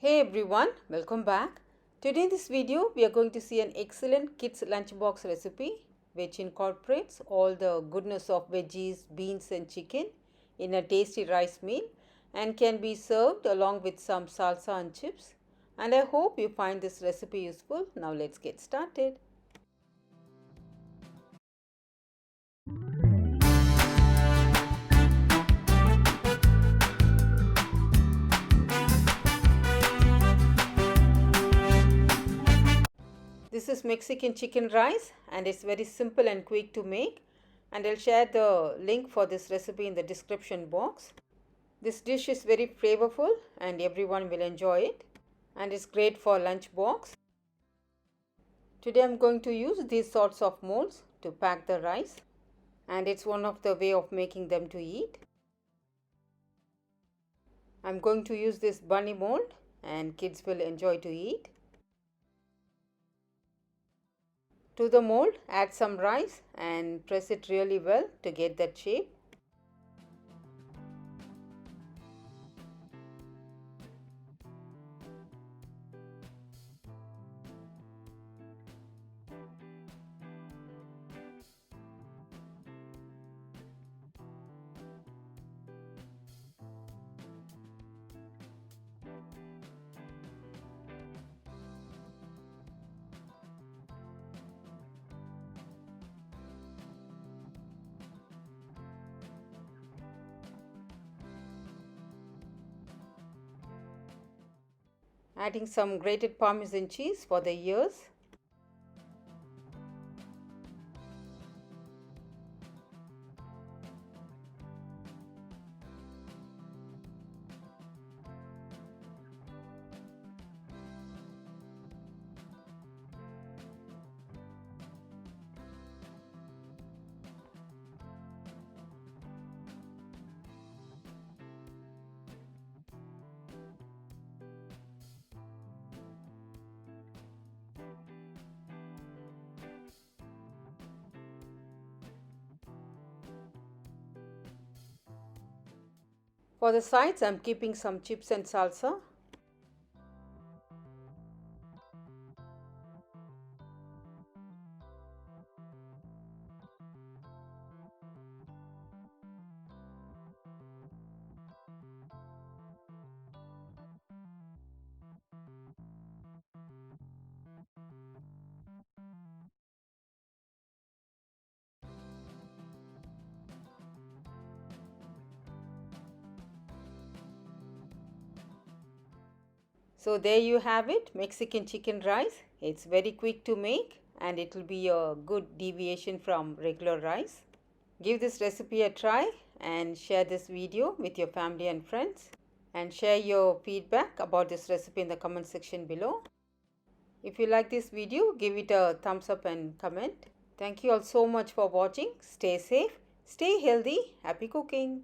Hey everyone, welcome back. Today in this video we are going to see an excellent kids lunchbox recipe which incorporates all the goodness of veggies, beans and chicken in a tasty rice meal and can be served along with some salsa and chips. And I hope you find this recipe useful. Now let's get started. This is Mexican chicken rice and it's very simple and quick to make, and I'll share the link for this recipe in the description box. This dish is very flavorful and everyone will enjoy it, and it's great for lunch box. Today I'm going to use these sorts of molds to pack the rice, and it's one of the way of making them to eat. I'm going to use this bunny mold and kids will enjoy to eat. To the mold, add some rice and press it really well to get that shape. Adding some grated Parmesan cheese for the ears. For the sides, I'm keeping some chips and salsa. So there you have it, Mexican chicken rice. It's very quick to make and it will be a good deviation from regular rice. Give this recipe a try and share this video with your family and friends. And share your feedback about this recipe in the comment section below. If you like this video, give it a thumbs up and comment. Thank you all so much for watching. Stay safe, stay healthy, happy cooking.